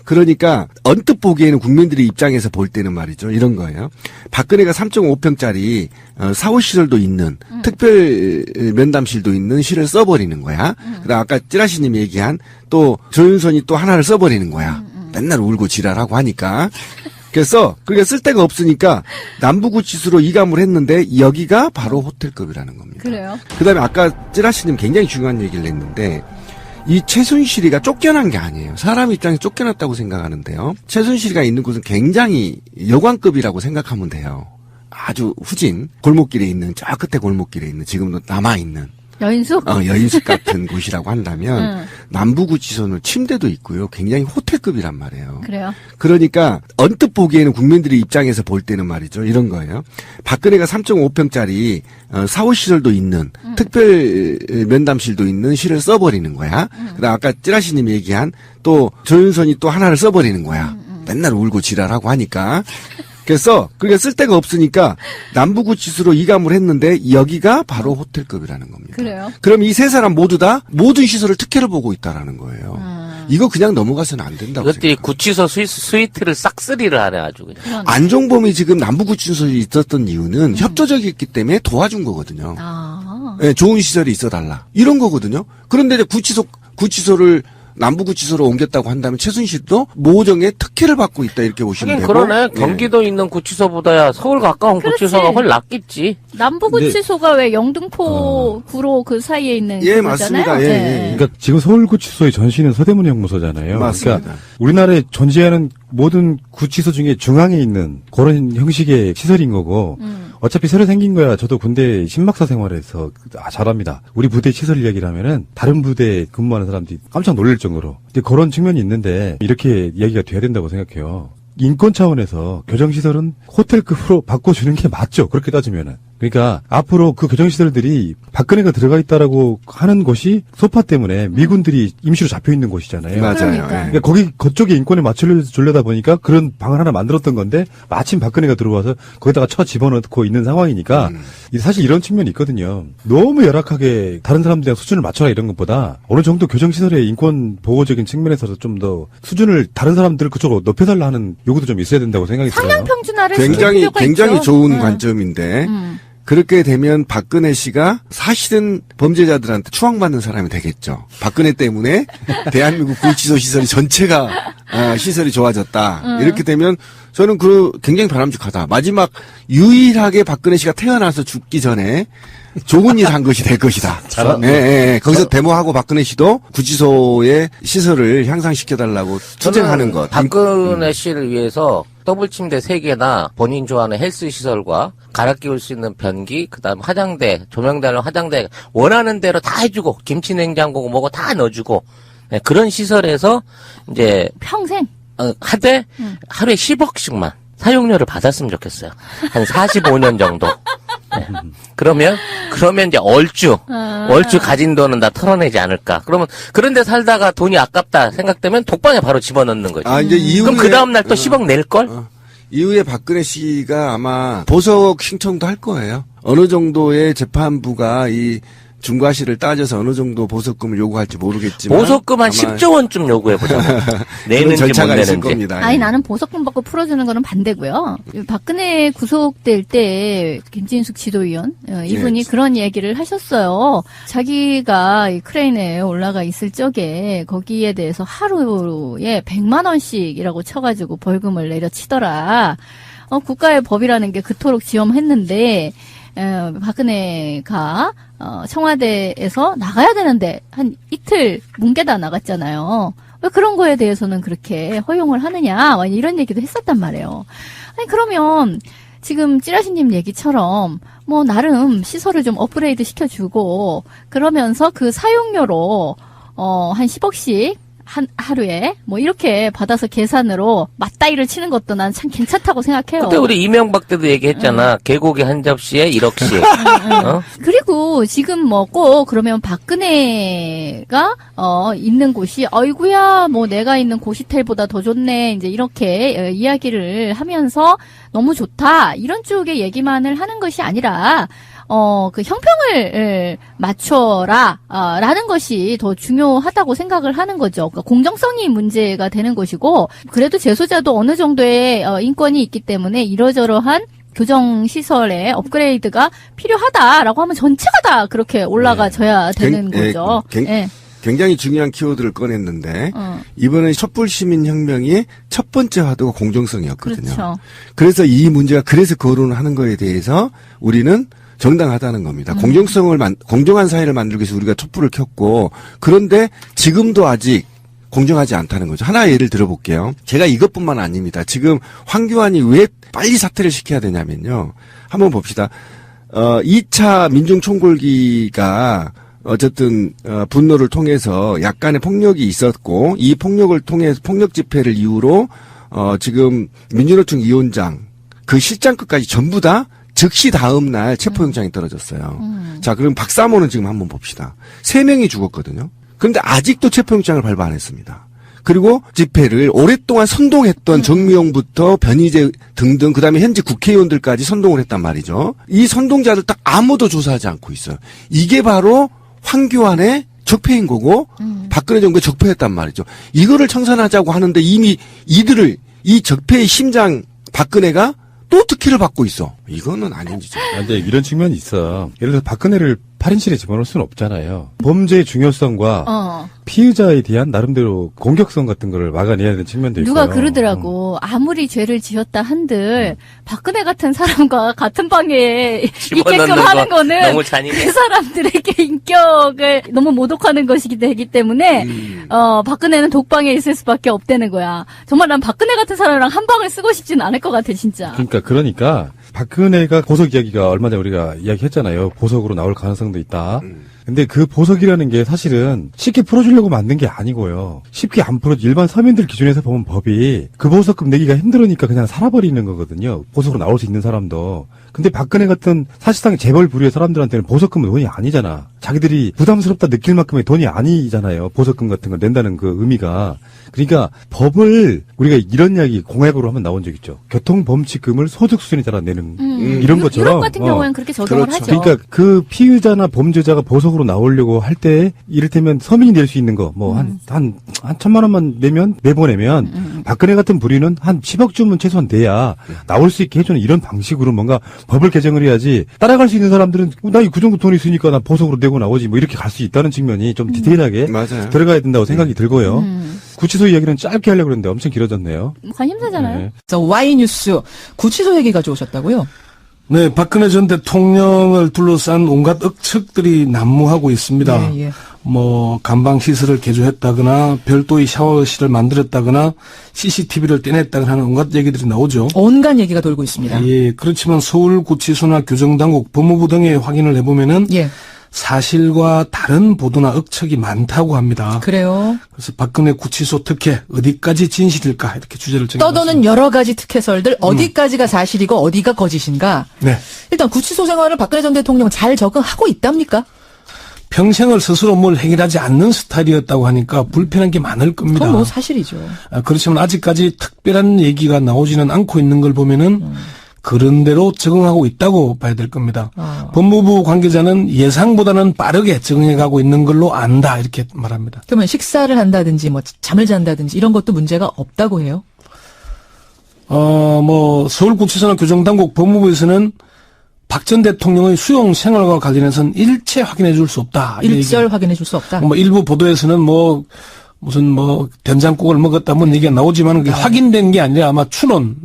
그러니까 언뜻 보기에는 국민들의 입장에서 볼 때는 말이죠. 이런 거예요. 박근혜가 3.5평짜리 사무실도 있는 특별 면담실도 있는 실을 써버리는 거야. 그다음 아까 찌라시님이 얘기한 또 조윤선이 또 하나를 써버리는 거야. 맨날 울고 지랄하고 하니까. 그래서 그게 쓸 데가 없으니까 남부구치소로 이감을 했는데 여기가 바로 호텔급이라는 겁니다. 그래요? 그다음에 아까 찌라시님 굉장히 중요한 얘기를 했는데 이 최순실이가 쫓겨난 게 아니에요. 사람 입장에서 쫓겨났다고 생각하는데요. 최순실이가 있는 곳은 굉장히 여관급이라고 생각하면 돼요. 아주 후진 골목길에 있는 저 끝에 골목길에 있는 지금도 남아있는 여인숙? 여인숙 같은 곳이라고 한다면 남부구치소는 침대도 있고요. 굉장히 호텔급이란 말이에요. 그래요? 그러니까 언뜻 보기에는 국민들의 입장에서 볼 때는 말이죠. 이런 거예요. 박근혜가 3.5평짜리 사무실도 있는 특별 면담실도 있는 실을 써버리는 거야. 그다음 아까 찌라시님이 얘기한 또 조윤선이 또 하나를 써버리는 거야. 맨날 울고 지랄하고 하니까. 그래서 그게 쓸 데가 없으니까 남부구치소로 이감을 했는데 여기가 바로 호텔급이라는 겁니다. 그래요? 그럼 이 세 사람 모두 다 모든 시설을 특혜를 보고 있다라는 거예요. 이거 그냥 넘어가서는 안 된다고 이것들이 생각합니다. 구치소 스위트를 싹쓸이를 하네 아주 그냥. 안종범이 지금 남부구치소에 있었던 이유는 협조적이었기 때문에 도와준 거거든요. 네, 좋은 시설이 있어달라 이런 거거든요. 그런데 이제 구치소를 남부구치소로 옮겼다고 한다면 최순실도 모정에 특혜를 받고 있다 이렇게 보시면 하긴 되고. 그러네. 경기도 있는 구치소보다야 서울 가까운 그렇지. 구치소가 훨씬 낫겠지. 남부구치소가 왜 영등포 구로 그 사이에 있는 예, 그거잖아요? 맞습니다. 예. 그러니까 지금 서울구치소의 전시는 서대문 형무소잖아요. 맞습니다. 그러니까 우리나라에 존재하는 모든 구치소 중에 중앙에 있는 그런 형식의 시설인 거고 어차피 새로 생긴 거야. 저도 군대 신막사 생활에서 잘합니다. 우리 부대 시설 이야기를 하면은 다른 부대에 근무하는 사람들이 깜짝 놀랄 정도로 근데 그런 측면이 있는데 이렇게 이야기가 돼야 된다고 생각해요. 인권 차원에서 교정시설은 호텔급으로 바꿔주는 게 맞죠. 그렇게 따지면은. 그러니까 앞으로 그 교정시설들이 박근혜가 들어가 있다라고 하는 곳이 소파 때문에 미군들이 임시로 잡혀있는 곳이잖아요. 맞아요. 그러니까. 예. 그러니까 그쪽에 인권에 맞추려다 보니까 그런 방을 하나 만들었던 건데 마침 박근혜가 들어와서 거기다가 집어넣고 있는 상황이니까 사실 이런 측면이 있거든요. 너무 열악하게 다른 사람들이랑 수준을 맞춰라 이런 것보다 어느 정도 교정시설의 인권 보호적인 측면에서 좀 더 수준을 다른 사람들 그쪽으로 높여달라 하는 요구도 좀 있어야 된다고 생각이 들어요. 상향평준화를 시킬 필요가 굉장히 있죠. 좋은 관점인데 그렇게 되면 박근혜 씨가 사실은 범죄자들한테 추앙받는 사람이 되겠죠. 박근혜 때문에 대한민국 구치소 시설이 전체가 시설이 좋아졌다. 이렇게 되면 저는 굉장히 바람직하다. 마지막 유일하게 박근혜 씨가 태어나서 죽기 전에 좋은 일 한 것이 될 것이다. 거기서 데모하고 박근혜 씨도 구치소의 시설을 향상시켜달라고 투쟁하는 것. 박근혜 씨를 위해서 더블 침대 3개나 본인 좋아하는 헬스 시설과 갈아 끼울 수 있는 변기, 그다음 화장대, 조명달로 화장대 원하는 대로 다 해주고 김치 냉장고 뭐고 다 넣어주고 네, 그런 시설에서 이제 평생. 하되 하루에 10억씩만 사용료를 받았으면 좋겠어요. 한 45년 정도. 네. 그러면 이제 얼추 가진 돈은 다 털어내지 않을까. 그러면 그런데 살다가 돈이 아깝다 생각되면 독방에 바로 집어넣는 거지. 이제 이후에 그럼 그 다음날 또 10억 낼걸? 이후에 박근혜 씨가 아마 보석 신청도 할 거예요. 어느 정도의 재판부가 이 중과실을 따져서 어느 정도 보석금을 요구할지 모르겠지만 보석금 한 10조 원쯤 요구해보자. 내는지 절차가 못 있을 내는지. 겁니다. 아니 나는 보석금 받고 풀어주는 거는 반대고요. 박근혜 구속될 때 김진숙 지도위원 이분이 그런 얘기를 하셨어요. 자기가 이 크레인에 올라가 있을 적에 거기에 대해서 하루에 100만 원씩이라고 쳐가지고 벌금을 내려치더라. 국가의 법이라는 게 그토록 지엄했는데 박근혜가 청와대에서 나가야 되는데 한 이틀 뭉개다 나갔잖아요. 왜 그런 거에 대해서는 그렇게 허용을 하느냐 이런 얘기도 했었단 말이에요. 아니 그러면 지금 찌라시님 얘기처럼 뭐 나름 시설을 좀 업그레이드 시켜주고 그러면서 그 사용료로 한 10억씩 하루에 뭐 이렇게 받아서 계산으로 맞다이를 치는 것도 난 참 괜찮다고 생각해요. 그때 우리 이명박 때도 얘기했잖아. 개고기 한 접시에 1억씩. 그리고 지금 뭐 꼭 그러면 박근혜가 있는 곳이 어이구야 뭐 내가 있는 고시텔보다 더 좋네 이제 이렇게 이야기를 하면서 너무 좋다 이런 쪽의 얘기만을 하는 것이 아니라 그 형평을 맞춰라, 라는 것이 더 중요하다고 생각을 하는 거죠. 그러니까 공정성이 문제가 되는 것이고, 그래도 재소자도 어느 정도의 인권이 있기 때문에 이러저러한 교정시설의 업그레이드가 필요하다라고 하면 전체가 다 그렇게 올라가져야 되는 거죠. 예. 굉장히 중요한 키워드를 꺼냈는데 이번에 촛불시민혁명의 첫 번째 화두가 공정성이었거든요. 그렇죠. 그래서 이 문제가 그래서 거론하는 거에 대해서 우리는 정당하다는 겁니다. 공정한 사회를 만들기 위해서 우리가 촛불을 켰고 그런데 지금도 아직 공정하지 않다는 거죠. 하나 예를 들어볼게요. 제가 이것뿐만 아닙니다. 지금 황교안이 왜 빨리 사퇴를 시켜야 되냐면요. 한번 봅시다. 2차 민중총궐기가 어쨌든 분노를 통해서 약간의 폭력이 있었고 이 폭력을 통해서 폭력 집회를 이유로 지금 민주노총 위원장 그 실장급까지 전부 다 즉시 다음 날 체포영장이 떨어졌어요. 자, 그럼 박사모는 지금 한번 봅시다. 3명이 죽었거든요. 그런데 아직도 체포영장을 발부 안 했습니다. 그리고 집회를 오랫동안 선동했던 정미용부터 변희재 등등 그다음에 현재 국회의원들까지 선동을 했단 말이죠. 이 선동자들 딱 아무도 조사하지 않고 있어요. 이게 바로 황교안의 적폐인 거고 박근혜 정부의 적폐였단 말이죠. 이거를 청산하자고 하는데 이미 이 적폐의 심장 박근혜가 또 특혜를 받고 있어. 이거는 아닌 짓이죠. 근데 이런 측면이 있어. 예를 들어서 박근혜를 8인실에 집어넣을 수는 없잖아요. 범죄의 중요성과 피의자에 대한 나름대로 공격성 같은 거를 막아내야 되는 측면도 있어요. 누가 그러더라고. 아무리 죄를 지었다 한들 박근혜 같은 사람과 같은 방에 있게끔 하는 거는 너무 잔인해. 그 사람들에게 인격을 너무 모독하는 것이기 되기 때문에 박근혜는 독방에 있을 수밖에 없다는 거야. 정말 난 박근혜 같은 사람이랑 한 방을 쓰고 싶지는 않을 것 같아 진짜. 그러니까 박근혜가 보석 이야기가 얼마 전에 우리가 이야기했잖아요. 보석으로 나올 가능성도 있다. 근데 그 보석이라는 게 사실은 쉽게 풀어주려고 만든 게 아니고요. 쉽게 안 풀어줘. 일반 서민들 기준에서 보면 법이 그 보석금 내기가 힘들으니까 그냥 살아버리는 거거든요. 보석으로 나올 수 있는 사람도. 근데 박근혜 같은 사실상 재벌 부류의 사람들한테는 보석금은 돈이 아니잖아. 자기들이 부담스럽다 느낄 만큼의 돈이 아니잖아요. 보석금 같은 걸 낸다는 그 의미가. 그러니까 법을 우리가 이런 이야기 공약으로 한번 나온 적 있죠. 교통범칙금을 소득 수준에 따라 내는 이런 것처럼. 유럽 같은 경우에는 그렇게 적용을 그렇죠. 하죠. 그러니까 그 피의자나 범죄자가 보석으로 나오려고 할 때 이를테면 서민이 낼 수 있는 거 뭐 한 1,000만 원만 내면 내보내면 박근혜 같은 부류는 한 10억 주면 최소한 돼야 나올 수 있게 해주는 이런 방식으로 뭔가 법을 개정을 해야지 따라갈 수 있는 사람들은 나 그 정도 돈 있으니까 나 보석으로 내고 나오지 뭐 이렇게 갈 수 있다는 측면이 좀 디테일하게 맞아요. 들어가야 된다고 생각이 들고요. 구치소 이야기는 짧게 하려고 그랬는데 엄청 길어졌네요. 관심사잖아요. 네. 그래서 Y뉴스 구치소 얘기 가져오셨다고요? 네, 박근혜 전 대통령을 둘러싼 온갖 억측들이 난무하고 있습니다. 예. 뭐 간방 시설을 개조했다거나 별도의 샤워실을 만들었다거나 CCTV를 떼냈다거나 하는 온갖 얘기들이 나오죠. 온갖 얘기가 돌고 있습니다. 예, 그렇지만 서울구치소나 교정당국, 법무부 등에 확인을 해보면은 예. 사실과 다른 보도나 억측이 많다고 합니다. 그래요. 그래서 박근혜 구치소 특혜 어디까지 진실일까 이렇게 주제를 정해봤습니다. 떠도는 여러 가지 특혜설들 어디까지가 사실이고 어디가 거짓인가. 네. 일단 구치소 생활을 박근혜 전 대통령 잘 적응하고 있답니까? 평생을 스스로 뭘 해결하지 않는 스타일이었다고 하니까 불편한 게 많을 겁니다. 그건 뭐 사실이죠. 그렇지만 아직까지 특별한 얘기가 나오지는 않고 있는 걸 보면은 그런 대로 적응하고 있다고 봐야 될 겁니다. 법무부 관계자는 예상보다는 빠르게 적응해가고 있는 걸로 안다 이렇게 말합니다. 그러면 식사를 한다든지 뭐 잠을 잔다든지 이런 것도 문제가 없다고 해요? 뭐 서울구치소나 교정당국 법무부에서는 박 전 대통령의 수용 생활과 관련해서는 일체 확인해 줄 수 없다. 일절 확인해 줄 수 없다. 뭐 일부 보도에서는 무슨 된장국을 먹었다 뭐 얘기가 나오지만 그게 확인된 게 아니라 아마 추론,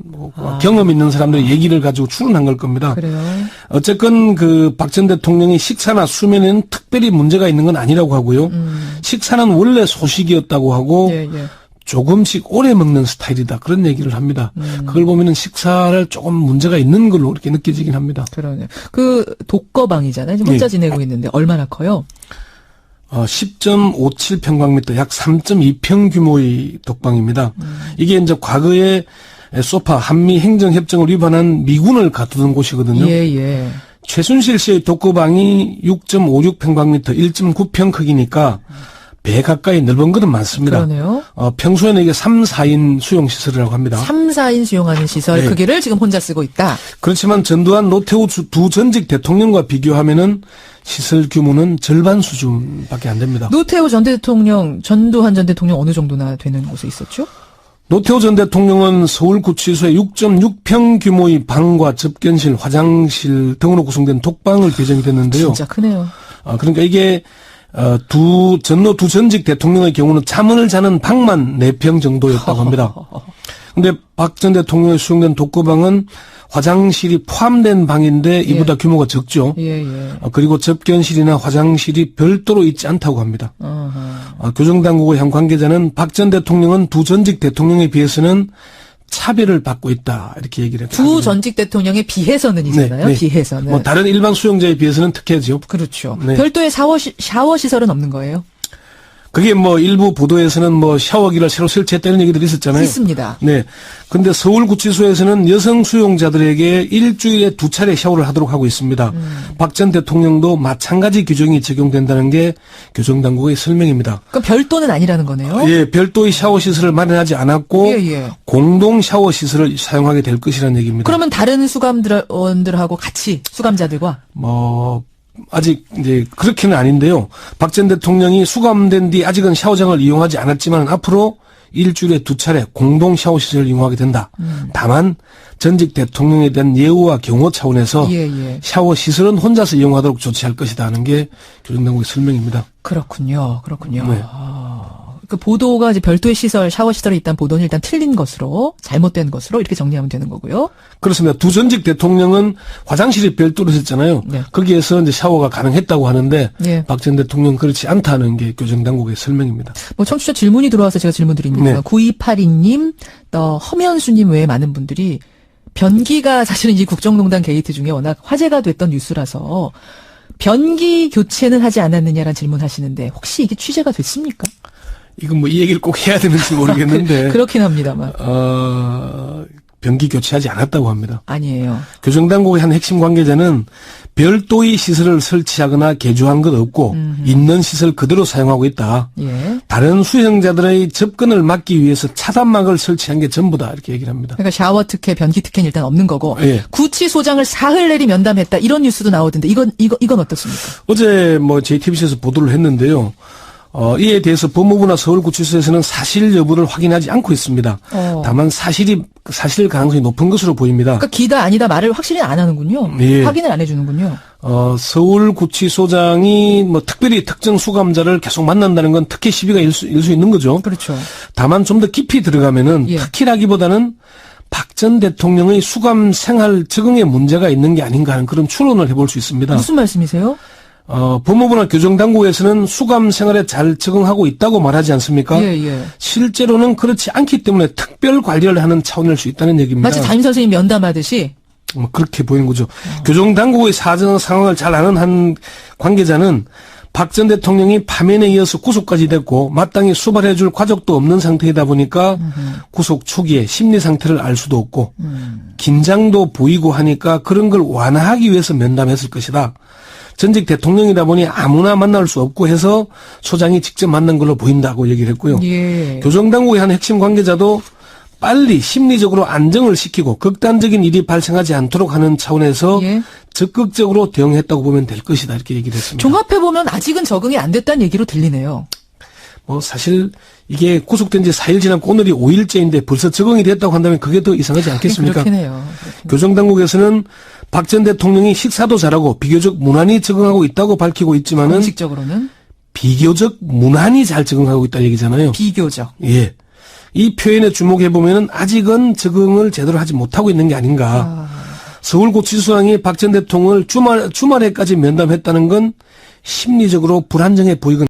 경험 있는 사람들의 얘기를 가지고 추론한 걸 겁니다. 그래요. 어쨌건 그 박 전 대통령의 식사나 수면에는 특별히 문제가 있는 건 아니라고 하고요. 식사는 원래 소식이었다고 하고 예. 조금씩 오래 먹는 스타일이다. 그런 얘기를 합니다. 그걸 보면은 식사를 조금 문제가 있는 걸로 이렇게 느껴지긴 합니다. 그러네. 그 독거방이잖아요. 지금 혼자 지내고 있는데 얼마나 커요? 10.57평방미터, 약 3.2평 규모의 독방입니다. 이게 이제 과거에 소파 한미 행정협정을 위반한 미군을 가두던 곳이거든요. 예. 최순실 씨의 독거방이 6.56평방미터, 1.9평 크기니까 배 가까이 넓은 것은 많습니다. 그러네요. 평소에는 이게 3, 4인 수용시설이라고 합니다. 3, 4인 수용하는 시설 네. 크기를 지금 혼자 쓰고 있다. 그렇지만 전두환 노태우 두 전직 대통령과 비교하면은 시설 규모는 절반 수준밖에 안 됩니다. 노태우 전 대통령, 전두환 전 대통령 어느 정도나 되는 곳에 있었죠? 노태우 전 대통령은 서울구치소에 6.6평 규모의 방과 접견실, 화장실 등으로 구성된 독방을 배정이 됐는데요. 진짜 크네요. 그러니까 이게 전노 두 전직 대통령의 경우는 잠을 자는 방만 4평 정도였다고 합니다. 근데 박 전 대통령의 수용된 독거방은 화장실이 포함된 방인데 이보다 규모가 적죠. 예. 그리고 접견실이나 화장실이 별도로 있지 않다고 합니다. 교정당국의 한 관계자는 박 전 대통령은 두 전직 대통령에 비해서는 차별을 받고 있다 이렇게 얘기를 했다. 두 전직 대통령에 비해서는이잖아요. 네. 비해서는. 뭐 다른 일반 수용자에 비해서는 특혜죠. 그렇죠. 네. 별도의 샤워 시설은 없는 거예요? 그게 뭐 일부 보도에서는 뭐 샤워기를 새로 설치했다는 얘기들이 있었잖아요. 있습니다. 네. 근데 서울구치소에서는 여성 수용자들에게 일주일에 2차례 샤워를 하도록 하고 있습니다. 박 전 대통령도 마찬가지 규정이 적용된다는 게 교정당국의 설명입니다. 그럼 별도는 아니라는 거네요? 예, 별도의 샤워 시설을 마련하지 않았고 예. 공동 샤워 시설을 사용하게 될 것이라는 얘기입니다. 그러면 다른 수감원들하고 같이 수감자들과 아직 이제 그렇게는 아닌데요. 박 전 대통령이 수감된 뒤 아직은 샤워장을 이용하지 않았지만 앞으로 일주일에 2차례 공동 샤워 시설을 이용하게 된다. 다만 전직 대통령에 대한 예우와 경호 차원에서 예. 샤워 시설은 혼자서 이용하도록 조치할 것이다 하는 게 교정당국의 설명입니다. 그렇군요. 네. 그 보도가 이제 별도의 시설, 샤워 시설이 있다는 보도는 일단 틀린 것으로, 잘못된 것으로 이렇게 정리하면 되는 거고요. 그렇습니다. 두 전직 대통령은 화장실이 별도로 있었잖아요. 네. 거기에서 이제 샤워가 가능했다고 하는데 예. 박 전 대통령은 그렇지 않다는 게 교정당국의 설명입니다. 뭐 청취자 질문이 들어와서 제가 질문 드립니다. 네. 9282님, 허면수님 외에 많은 분들이 변기가 사실은 이 국정농단 게이트 중에 워낙 화제가 됐던 뉴스라서 변기 교체는 하지 않았느냐라는 질문하시는데 혹시 이게 취재가 됐습니까? 이건 뭐 이 얘기를 꼭 해야 되는지 모르겠는데 그렇긴 합니다만. 변기 교체하지 않았다고 합니다. 아니에요. 교정당국의 한 핵심 관계자는 별도의 시설을 설치하거나 개조한 것 없고 있는 시설 그대로 사용하고 있다. 예. 다른 수용자들의 접근을 막기 위해서 차단막을 설치한 게 전부다 이렇게 얘기를 합니다. 그러니까 샤워 특혜, 변기 특혜는 일단 없는 거고 예. 구치소장을 사흘 내리 면담했다 이런 뉴스도 나오던데 이건 어떻습니까? 어제 뭐 JTBC에서 보도를 했는데요. 이에 대해서 법무부나 서울구치소에서는 사실 여부를 확인하지 않고 있습니다. 다만 사실 가능성이 높은 것으로 보입니다. 그러니까 기다 아니다 말을 확실히 안 하는군요. 예. 확인을 안 해주는군요. 서울구치소장이 뭐 특별히 특정 수감자를 계속 만난다는 건 특혜 시비가 일 수 있는 거죠. 그렇죠. 다만 좀 더 깊이 들어가면은 예. 특혜라기보다는 박 전 대통령의 수감 생활 적응에 문제가 있는 게 아닌가 하는 그런 추론을 해볼 수 있습니다. 무슨 말씀이세요? 법무부나 교정당국에서는 수감 생활에 잘 적응하고 있다고 말하지 않습니까? 예. 실제로는 그렇지 않기 때문에 특별 관리를 하는 차원일 수 있다는 얘기입니다. 마치 담임 선생님 면담하듯이. 그렇게 보이는 거죠. 교정당국의 사정 상황을 잘 아는 한 관계자는 박 전 대통령이 파면에 이어서 구속까지 됐고 마땅히 수발해줄 과정도 없는 상태이다 보니까 구속 초기에 심리 상태를 알 수도 없고 긴장도 보이고 하니까 그런 걸 완화하기 위해서 면담했을 것이다. 전직 대통령이다 보니 아무나 만날 수 없고 해서 소장이 직접 만난 걸로 보인다고 얘기를 했고요. 예. 교정당국의 한 핵심 관계자도 빨리 심리적으로 안정을 시키고 극단적인 일이 발생하지 않도록 하는 차원에서 예. 적극적으로 대응했다고 보면 될 것이다 이렇게 얘기를 했습니다. 종합해보면 아직은 적응이 안 됐다는 얘기로 들리네요. 뭐 사실 이게 구속된 지 4일 지났고 오늘이 5일째인데 벌써 적응이 됐다고 한다면 그게 더 이상하지 않겠습니까? 그렇긴 해요. 교정당국에서는 박 전 대통령이 식사도 잘하고 비교적 무난히 적응하고 있다고 밝히고 있지만은 공식적으로는 비교적 무난히 잘 적응하고 있다는 얘기잖아요. 비교적. 예. 이 표현에 주목해 보면은 아직은 적응을 제대로 하지 못하고 있는 게 아닌가. 서울구치소장이 박 전 대통령을 주말에까지 면담했다는 건 심리적으로 불안정해 보이건